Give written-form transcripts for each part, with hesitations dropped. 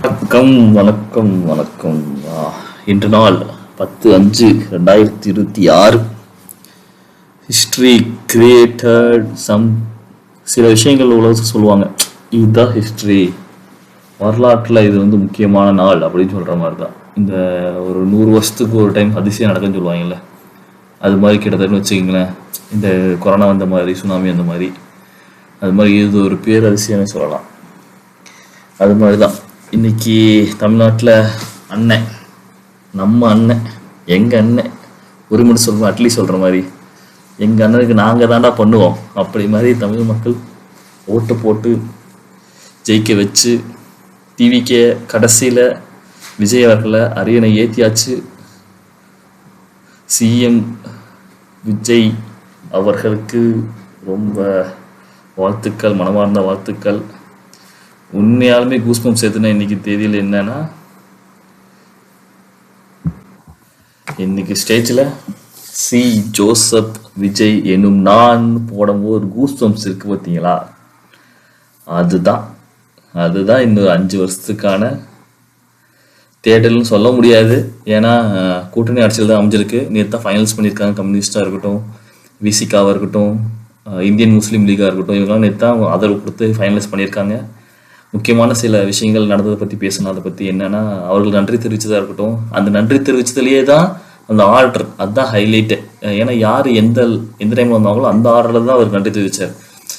வணக்கம் வணக்கம் வணக்கம். இன்று நாள் 10/5/2026. ஹிஸ்ட்ரி கிரியேட்டட் சில விஷயங்கள் உலகத்தை சொல்லுவாங்க, இதுதான் ஹிஸ்ட்ரி, வரலாற்றில் இது முக்கியமான நாள் அப்படின்னு சொல்கிற மாதிரி தான். இந்த ஒரு 100 வருஷத்துக்கு ஒரு டைம் அதிசயம் நடக்குன்னு சொல்லுவாங்கல்ல, அது மாதிரி கிட்டத்தட்ட வச்சுக்கிங்களேன். இந்த கொரோனா வந்த மாதிரி, சுனாமி அந்த மாதிரி, அது மாதிரி இது ஒரு பேரதிசயம்னு சொல்லலாம். அது மாதிரி தான் இன்னைக்கு தமிழ்நாட்டில் அண்ணன், நம்ம அண்ணன், எங்கள் அண்ணன், ஒரு மட்டும் சொல்கிறோம் அட்லீஸ்ட் சொல்கிற மாதிரி, எங்கள் அண்ணனுக்கு நாங்கள் தாண்டா பண்ணுவோம் அப்படி மாதிரி தமிழ் மக்கள் ஓட்டு போட்டு ஜெயிக்க வச்சு டிவிக்கே கடைசியில் விஜய் அவர்களை அரியணை ஏற்றியாச்சு. சிஎம் விஜய் அவர்களுக்கு ரொம்ப வாழ்த்துக்கள், மனமார்ந்த வாழ்த்துக்கள். உண்மையாலுமே கூஸ்பம் சேர்த்துனா இன்னைக்கு தேதியில் என்னன்னா, இன்னைக்கு ஸ்டேஜில் சி ஜோசப் விஜய் எனும் நான் போடும்போது ஒரு கூஸ்பம்ஸ் இருக்கு பார்த்தீங்களா, அதுதான் இன்னும் 5 வருஷத்துக்கான தேடல்னு சொல்ல முடியாது. ஏன்னா கூட்டணி அரசியல் தான் அமைஞ்சிருக்கு. நேற்று தான் ஃபைனல்ஸ் பண்ணியிருக்காங்க. கம்யூனிஸ்டாக இருக்கட்டும், விசிகாவாக இருக்கட்டும், இந்தியன் முஸ்லீம் லீகாக இருக்கட்டும், இவங்கெல்லாம் நேற்று தான் ஆதரவு கொடுத்து ஃபைனலைஸ் பண்ணியிருக்காங்க. முக்கியமான சில விஷயங்கள் நடந்ததை பற்றி பேசணும். அதை பற்றி என்னன்னா, அவர்கள் நன்றி தெரிவித்ததாக இருக்கட்டும், அந்த நன்றி தெரிவித்ததுலேயே தான் அந்த ஆர்டர், அதுதான் ஹைலைட்டு. ஏன்னா யார் எந்த டைமில் வந்தாங்களோ அந்த ஆர்டரில் தான் அவர் நன்றி தெரிவித்தார்.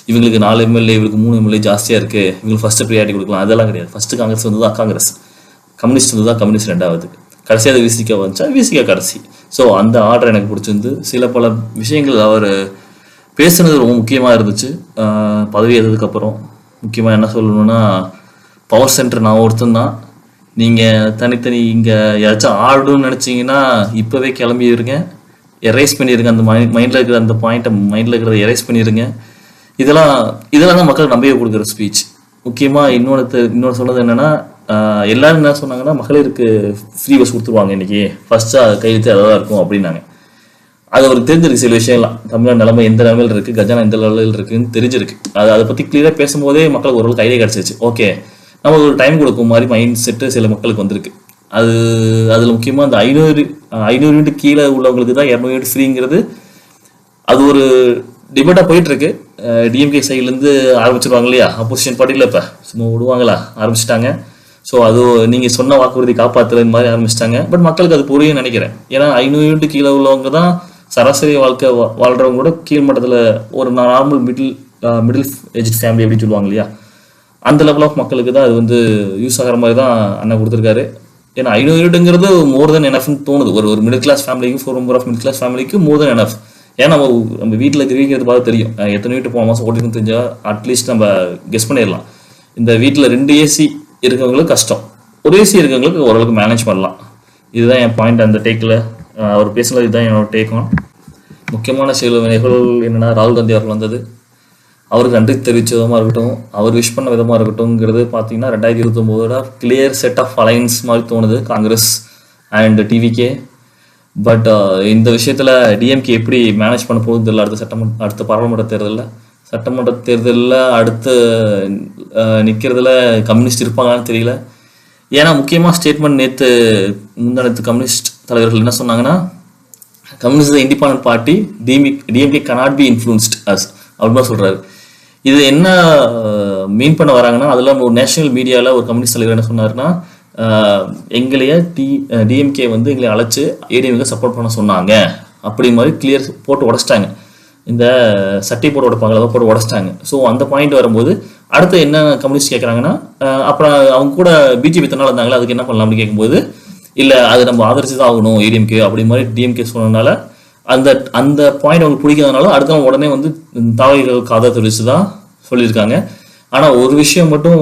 இவங்களுக்கு 4 எம்எல்ஏ, இவங்களுக்கு 3 எம்எல்ஏ ஜாஸ்தியாக இருக்குது, இவங்களுக்கு ஃபஸ்ட்டு ப்ரியாரிட்டி கொடுக்கலாம், அதெல்லாம் கிடையாது. ஃபஸ்ட்டு காங்கிரஸ் வந்ததா காங்கிரஸ், கம்யூனிஸ்ட் வந்ததா கம்யூனிஸ்ட் ரெண்டாவது, கடைசியாக விசிகா வந்துச்சா விசிகா கடைசி. ஸோ அந்த ஆர்டர் எனக்கு பிடிச்சிருந்து. பல விஷயங்கள் அவர் பேசுனது ரொம்ப முக்கியமாக இருந்துச்சு. பதவி ஏற்றதுக்கப்புறம் முக்கியமாக என்ன சொல்லணும்னா, பவர் சென்டர் நான் ஒருத்தன் தான், நீங்கள் தனித்தனி இங்கே ஏதாச்சும் ஆடணும்னு நினச்சிங்கன்னா இப்போவே கிளம்பிடுங்க, எரேஸ் பண்ணிடுங்க, அந்த மைண்டில் இருக்கிற அந்த பாயிண்ட்டை, மைண்டில் இருக்கிறத எரேஸ் பண்ணிடுங்க. இதெல்லாம் தான் மக்களுக்கு நம்பிக்கை கொடுக்குற ஸ்பீச். முக்கியமாக இன்னொன்று சொன்னது என்னென்னா, எல்லாரும் என்ன சொன்னாங்கன்னா, மகளிருக்கு ஃப்ரீ பஸ் கொடுத்துருவாங்க இன்னைக்கு, ஃபர்ஸ்ட்டாக கையெழுத்து அதான் இருக்கும் அப்படின்னாங்க. அது அவருக்கு தெரிஞ்சிருக்கு சில விஷயம்லாம். தமிழ்நாடு நிலைமை எந்த லெவலில் இருக்குது, கஜானா எந்த லெவலில் இருக்குன்னு தெரிஞ்சிருக்கு. அதை பற்றி கிளியராக பேசும்போதே மக்களுக்கு ஓரளவுக்கு ஐடியா கிடச்சிச்சு. ஓகே, நம்ம ஒரு டைம் கொடுக்கும் மாதிரி மைண்ட் செட்டு சில மக்களுக்கு வந்திருக்கு. அதில் முக்கியமாக அந்த 500 யூனிட் கீழே உள்ளவங்களுக்கு தான் 200 யூனிட் ஃப்ரீங்கிறது. அது ஒரு டிபேட்டாக போயிட்டுருக்கு. டிஎம்கே சைட்லேருந்து ஆரம்பிச்சிருவாங்க இல்லையா, அப்போசிஷன் பார்ட்டியில் இப்போ சும்மா விடுவாங்களா, ஆரம்பிச்சிட்டாங்க. ஸோ அது நீங்கள் சொன்ன வாக்குறுதி காப்பாற்றுறது மாதிரி ஆரம்பிச்சிட்டாங்க. பட் மக்களுக்கு அது புரியும் நினைக்கிறேன். ஏன்னா 500 யூனிட் கீழே உள்ளவங்க தான் சராசரி வாழ்க்கை வாழ்கிறவங்க கூட கீழ்மட்டத்தில் ஒரு நார்மல் மிடில் ஏஜ் ஃபேமிலி அப்படின்னு சொல்லுவாங்க இல்லையா, அந்த லெவல் ஆஃப் மக்களுக்கு தான் அது யூஸ் ஆகிற மாதிரி தான் அண்ணன் கொடுத்துருக்காரு. ஏன்னா 500 யூனிட்டுங்கிறது மோர் தென் எனஃப்னு தோணுது. ஒரு மிடில் கிளாஸ் ஃபேமிலிக்கு, 4 மெம்பர் ஆஃப் மிடில் கிளாஸ் ஃபேமிலிக்கு மோர் தென் எனஃப். ஏன்னா நம்ம வீட்டில் இருக்கிறது பார்த்து தெரியும் எத்தனை யூனிட் போன மாதம் ஓட்டின்னு தெரிஞ்சால் அட்லீஸ்ட் நம்ம கெஸ் பண்ணிடலாம். இந்த வீட்டில் 2 ஏசி இருக்கவங்களுக்கு கஷ்டம், ஒரு ஏசி இருக்கவங்களுக்கு ஓரளவுக்கு மேனேஜ் பண்ணலாம். இதுதான் என் பாயிண்ட். அந்த டேக்கில் அவர் பேசுனது இதுதான் என்னோட டேக் ஆன். முக்கியமான சில நிகழ்வுகள் என்னென்னா, ராகுல் காந்தி அவர்கள் வந்தது, அவருக்கு நன்றி தெரிவித்த விதமாக இருக்கட்டும், அவர் விஷ் பண்ண விதமாக இருக்கட்டும்ங்கிறது பார்த்தீங்கன்னா 2029 கிளியர் செட் ஆஃப் அலைன்ஸ் மாதிரி தோணுது, காங்கிரஸ் அண்ட் டிவிகே. பட் இந்த விஷயத்தில் டிஎம்கே எப்படி மேனேஜ் பண்ண போகுது தெரியல. அடுத்த பாராளுமன்ற தேர்தலில், சட்டமன்ற தேர்தலில் அடுத்து நிற்கிறதுல கம்யூனிஸ்ட் இருப்பாங்கன்னு தெரியல. ஏன்னா முக்கியமாக ஸ்டேட்மெண்ட் முந்தானத்து கம்யூனிஸ்ட் தலைவர்கள் என்ன சொன்னாங்கன்னா, communist independent party, DMK cannot be influenced us அப்படின்னு சொல்கிறாரு. இது என்ன மீன் பண்ண வராங்கன்னா, அதெல்லாம் ஒரு நேஷனல் மீடியாவில் ஒரு கம்யூனிஸ்ட் தலைவர் என்ன சொன்னார்னா, எங்களையே டிஎம்கே எங்களை அழைச்சி ஏடிஎம்கே சப்போர்ட் பண்ண சொன்னாங்க அப்படி மாதிரி கிளியர் போட்டு உடச்சிட்டாங்க. இந்த சட்டை போட்டு உடைப்பாங்களா, அதை போட்டு உடச்சிட்டாங்க. ஸோ அந்த பாயிண்ட் வரும்போது அடுத்து என்ன கம்யூனிஸ்ட் கேட்குறாங்கன்னா, அப்புறம் அவங்க கூட பிஜேபி தனால் இருந்தாங்களே, அதுக்கு என்ன பண்ணலாம் அப்படின்னு கேட்கும்போது, இல்லை அது நம்ம ஆதரிச்சு தான் ஆகணும் ஏடிஎம்கே அப்படி மாதிரி டிஎம்கே சொன்னதுனால, அந்த பாயிண்ட் அவங்களுக்கு பிடிக்காதனால அடுத்த உடனே தாவல்களுக்கு ஆதரவு தெரிவித்து தான் சொல்லியிருக்காங்க. ஆனால் ஒரு விஷயம் மட்டும்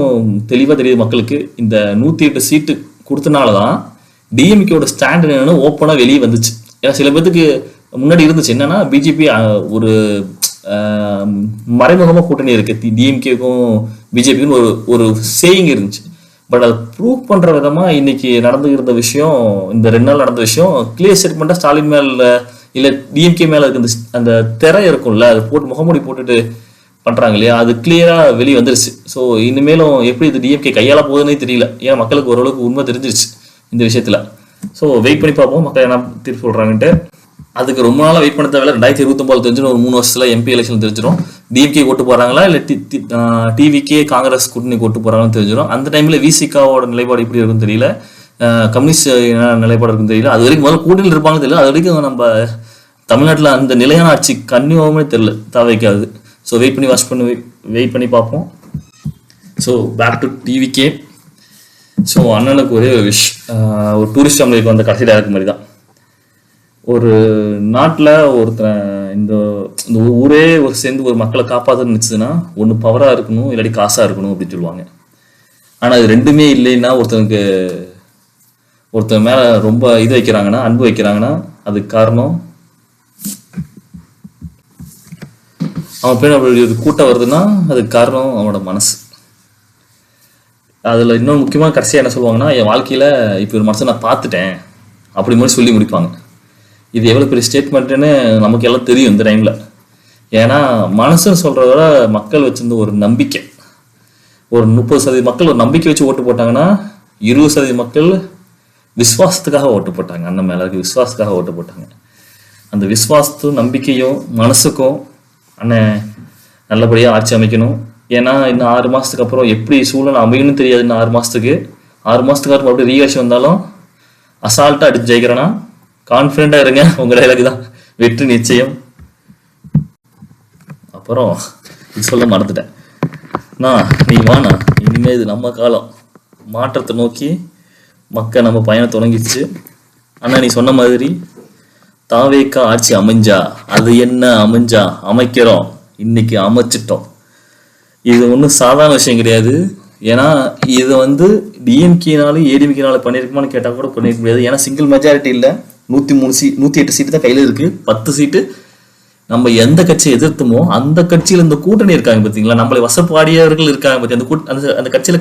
தெளிவாக தெரியுது மக்களுக்கு, இந்த 108 சீட்டு கொடுத்தனால தான் டிஎம்கேவோட ஸ்டாண்ட் என்னன்னு ஓப்பனாக வெளியே வந்துச்சு. ஏன்னா சில பேருக்கு முன்னாடி இருந்துச்சு என்னன்னா, பிஜேபி ஒரு மறைமுகமாக கூட்டணி இருக்கு டிஎம்கேக்கும் பிஜேபிக்கும் ஒரு சேயிங் இருந்துச்சு. பட் அதை ப்ரூவ் பண்ணுற விதமாக இன்னைக்கு நடந்துகிற விஷயம், இந்த 2 நாள் நடந்த விஷயம் கிளியர் ஸ்டேட்மெண்ட்டாக ஸ்டாலின் மேலே இல்லை டிஎம்கே மேலே இருக்க அந்த திரை இருக்கும்ல, அதை போட்டு முகமூடி போட்டுட்டு பண்ணுறாங்க இல்லையா, அது கிளியராக வெளியே வந்துருச்சு. ஸோ இனிமேலும் எப்படி இது டிஎம்கே கையாள போகுதுன்னே தெரியல. ஏன்னா மக்களுக்கு ஓரளவுக்கு உண்மை தெரிஞ்சிருச்சு இந்த விஷயத்தில். ஸோ வெயிட் பண்ணி பார்ப்போம் மக்கள் என்ன தீர்ப்பு சொல்கிறாங்கன்ட்டு. அதுக்கு ரொம்ப நாளாக வெயிட் பண்ண தேவையில்ல. 2029 தெரிஞ்சிடும். ஒரு 3 வருஷத்தில் எம்பி எலெக்ஷன் தெரிஞ்சிடும். டிஎம்கே ஓட்டு போகிறாங்களா இல்லை டிவிக்கே காங்கிரஸ் கூட்டணி ஓட்டு போகிறாங்கன்னு தெரிஞ்சிடும். அந்த டைமில் விசிகாவோட நிலைப்பாடு எப்படி இருக்குன்னு தெரியல, கம்யூனிஸ்ட் என்ன நிலைப்பாடு இருக்குன்னு தெரியல. அது வரைக்கும் முதல்ல கூட்டணியில் இருப்பாங்கன்னு தெரியல. அது வரைக்கும் நம்ம தமிழ்நாட்டில் அந்த நிலையான ஆட்சி கன்னியாகவே தெரியல, தேவைக்காது. ஸோ வெயிட் பண்ணி பார்ப்போம். ஸோ பேக் டு டிவிக்கே. ஸோ அண்ணனுக்கு ஒரே ஒரு ஒரு டூரிஸ்ட் ஃபேமிலிக்கு வந்த கடைசி டேரக்ட் மாதிரி தான். ஒரு நாட்டில் ஒருத்தன் இந்த ஊரே ஒரு சேர்ந்து ஒரு மக்களை காப்பாற்ற நினச்சதுன்னா ஒன்று பவராக இருக்கணும், இல்லாட்டி காசாக இருக்கணும் அப்படின்னு சொல்லுவாங்க. ஆனால் அது ரெண்டுமே இல்லைன்னா ஒருத்தன் மேலே ரொம்ப இது வைக்கிறாங்கன்னா, அன்பு வைக்கிறாங்கன்னா, அதுக்கு காரணம் அவன் பேர் அப்படி ஒரு கூட்டம் வருதுன்னா அதுக்கு காரணம் அவனோட மனசு. அதில் இன்னொரு முக்கியமாக கடைசியாக என்ன சொல்லுவாங்கன்னா, என் வாழ்க்கையில் இப்போ ஒரு மனசை நான் பார்த்துட்டேன் அப்படி மாதிரி சொல்லி முடிப்பாங்க. இது எவ்வளோ பெரிய ஸ்டேட்மெண்ட்டுன்னு நமக்கு எல்லாம் தெரியும் இந்த டைமில். ஏன்னா மனசுன்னு சொல்கிறத விட மக்கள் வச்சிருந்த ஒரு நம்பிக்கை. ஒரு 30% மக்கள் ஒரு நம்பிக்கை வச்சு ஓட்டு போட்டாங்கன்னா 20% மக்கள் விசுவாசத்துக்காக ஓட்டு போட்டாங்க. அண்ணன் மேலே விசுவாசத்துக்காக ஓட்டு போட்டாங்க. அந்த விசுவாசத்தும் நம்பிக்கையும் மனசுக்கும் அண்ணன் நல்லபடியாக ஆட்சி அமைக்கணும். ஏன்னா இன்னும் 6 மாதத்துக்கு அப்புறம் எப்படி சூழ்நிலை அமையணும்னு தெரியாது. இன்னும் 6 மாதத்துக்கு அப்புறம் அப்படியே ரீஎலெக்ஷன் வந்தாலும் அசால்ட்டாக அடிச்சு ஜெயிக்கிறேன்னா கான்ஃபிடென்ட்டாக இருங்க, உங்கள் டைலாக் தான், வெற்றி நிச்சயம். அப்புறம் இது சொல்ல மறந்துட்டேன். நீ வாண்ணா, இனிமேல் இது நம்ம காலம், மாற்றத்தை நோக்கி மக்கள் நம்ம பயணம் தொடங்கிடுச்சு. ஆனால் நீ சொன்ன மாதிரி தாவேக்கா ஆட்சி அமைஞ்சா அது என்ன அமைஞ்சா அமைக்கிறோம், இன்னைக்கு அமைச்சிட்டோம். இது ஒன்றும் சாதாரண விஷயம் கிடையாது. ஏன்னா இது டிஎம்கேனாலும் ஏடிஎம்கேனால பண்ணியிருக்குமான்னு கேட்டால் கூட பண்ணிருக்க முடியாது. ஏன்னா சிங்கிள் மெஜாரிட்டி இல்லை, 108 சீட்டு தான் கையில் இருக்குது. 10 சீட்டு நம்ம எந்த கட்சியை எதிர்த்துமோ அந்த கட்சியில் இந்த கூட்டணி இருக்காங்க பார்த்தீங்களா, நம்மளை வசப்பாடியவர்கள் இருக்காங்க பற்றி. அந்த கட்சியில்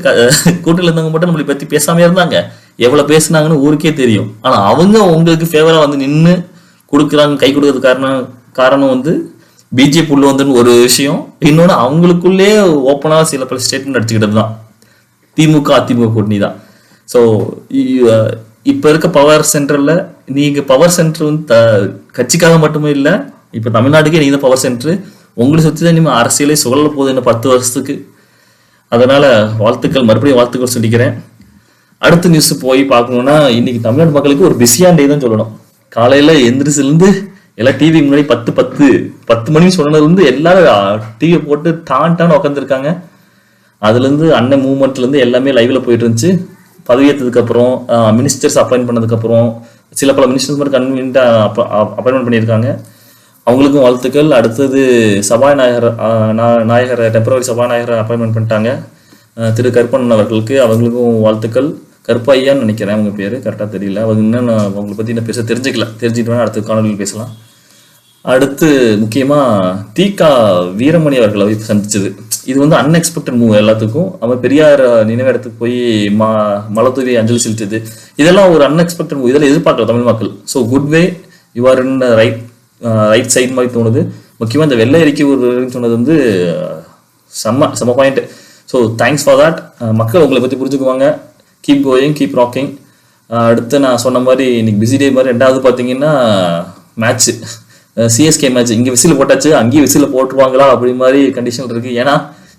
கூட்டணியில் இருந்தவங்க மட்டும் நம்மளை பற்றி பேசாமே இருந்தாங்க. எவ்வளோ பேசுனாங்கன்னு ஊருக்கே தெரியும். ஆனால் அவங்க உங்களுக்கு ஃபேவராக நின்று கொடுக்குறாங்க, கை கொடுக்கறது காரணம் பிஜேபி உள்ள ஒரு விஷயம். இன்னொன்று அவங்களுக்குள்ளே ஓப்பனாக சில பல ஸ்டேட்மெண்ட் அடிச்சுக்கிட்டது தான் திமுக அதிமுக கூட்டணி தான். ஸோ இப்போ இருக்க பவர் சென்டரில் நீங்கள் பவர் சென்டர் கட்சிக்காக மட்டுமே இல்லை, இப்போ தமிழ்நாட்டுக்கே நீங்கள் தான் பவர் சென்டரு. உங்களை சுற்றி தான் இனிமேல் அரசியலே சுழல போகுது இன்னும் 10 வருஷத்துக்கு. அதனால் மறுபடியும் வாழ்த்துக்கள் சொல்லிக்கிறேன். அடுத்த நியூஸ் போய் பார்க்கணுன்னா இன்னைக்கு தமிழ்நாடு மக்களுக்கு ஒரு பிஸியான டே தான் சொல்லணும். காலையில் எந்திரிச்சிலேருந்து எல்லாம் டிவி முன்னாடி 10 மணி சொன்னதுலேருந்து எல்லாரும் டிவியை போட்டு டான்னு உட்காந்துருக்காங்க. அதுலேருந்து அண்ணன் மூவ்மெண்ட்லேருந்து எல்லாமே லைவில் போயிட்டு இருந்துச்சு. பதவியேற்றதுக்கு அப்புறம் மினிஸ்டர்ஸ் அப்பாயின்ட் பண்ணதுக்கப்புறம் சில பல மினிஸ்டர்ஸ் மட்டும் கன்வீனியன்ட்டாக அப்பாயின்மெண்ட் பண்ணியிருக்காங்க. அவங்களுக்கும் வாழ்த்துக்கள். அடுத்தது சபாநாயகர் டெம்பரவரி சபாநாயகரை அப்பாயின்மெண்ட் பண்ணிட்டாங்க திரு கருப்பண்ணன் அவர்களுக்கு. அவங்களுக்கும் வாழ்த்துக்கள். கருப்பையான்னு நினைக்கிறேன் அவங்க பேர், கரெக்டாக தெரியல. அவங்க இன்னும் அவங்களை பற்றி என்ன பேச தெரிஞ்சுக்கிட்டு வேணா அடுத்த காணொலியில் பேசலாம். அடுத்து முக்கியமாக தீகா வீரமணி அவர்களை சந்திச்சது. இது அன்எக்ஸ்பெக்டட் மூவ் எல்லாத்துக்கும். அவன் பெரியார் நினைவிடத்துக்கு போய் மலத்தூவி அஞ்சலி செலுத்தது, இதெல்லாம் ஒரு அன்எக்ஸ்பெக்டட் மூவ். இதெல்லாம் எதிர்பார்க்கல தமிழ் மக்கள். So good way, you are in right side மாதிரி தோணுது. முக்கியமாக இந்த வெள்ளை அறிக்கை ஒரு சொன்னது செம்ம point. So thanks for that. மக்கள் உங்களை பற்றி புரிஞ்சுக்குவாங்க. Keep going, keep rocking. அடுத்து நான் சொன்ன மாதிரி இன்னைக்கு பிஸி டே மாதிரி. ரெண்டாவது பார்த்தீங்கன்னா மேட்ச்சு, சிஎஸ்கே மேட்ச். இங்கே விசில் போட்டாச்சு, அங்கேயும் விசில் போட்டுருவாங்களா அப்படி மாதிரி கண்டிஷன் இருக்குது. ஏன்னா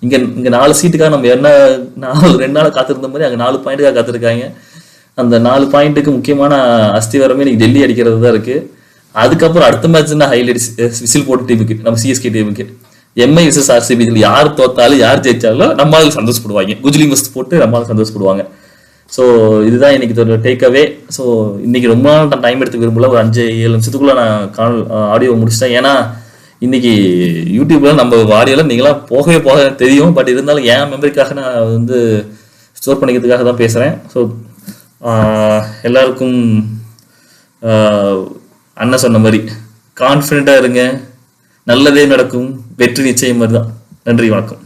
இங்கே 4 சீட்டுக்காக நம்ம என்ன 2 நாள் காத்திருந்த மாதிரி அங்கே 4 பாயிண்ட்டுக்காக காத்திருக்காங்க. அந்த 4 பாயிண்ட்டுக்கு முக்கியமான அஸ்திவாரமே இன்னைக்கு டெல்லி அடிக்கிறது தான் இருக்குது. அதுக்கப்புறம் அடுத்த மேட்ச்னா ஹைலைட்ஸ் விசில் போட்ட டீமுக்கு, நம்ம சிஎஸ்கே டீமுக்கு. எம்ஐ விசஸ் ஆர்சிபி, இதில் யார் தோத்தாலும் யார் ஜெயிச்சாலும் நம்மளுக்கு சந்தோஷப்படுவாங்க. குஜ்லி மஸ்த் போட்டு நம்மளுக்கு சந்தோஷப்படுவாங்க. ஸோ இதுதான் இன்னைக்கு டேக் அவே. ஸோ இன்னைக்கு ரொம்ப நாள் நான் டைம் எடுத்து விரும்பல, ஒரு 5-7 நிமிஷத்துக்குள்ள நான் ஆடியோ முடிச்சிட்டேன். ஏன்னா இன்னைக்கு யூடியூப்ல நம்ம ஆடியோல நீங்களாம் போக தெரியும். பட் இருந்தாலும் என் மெமரிக்காக நான் ஸ்டோர் பண்ணிக்கிறதுக்காக தான் பேசுகிறேன். ஸோ எல்லாருக்கும் அண்ணன் சொன்ன மாதிரி கான்ஃபிடென்ட்டாக இருங்க, நல்லதே நடக்கும், வெற்றி நிச்சயம் மாதிரி தான். நன்றி, வணக்கம்.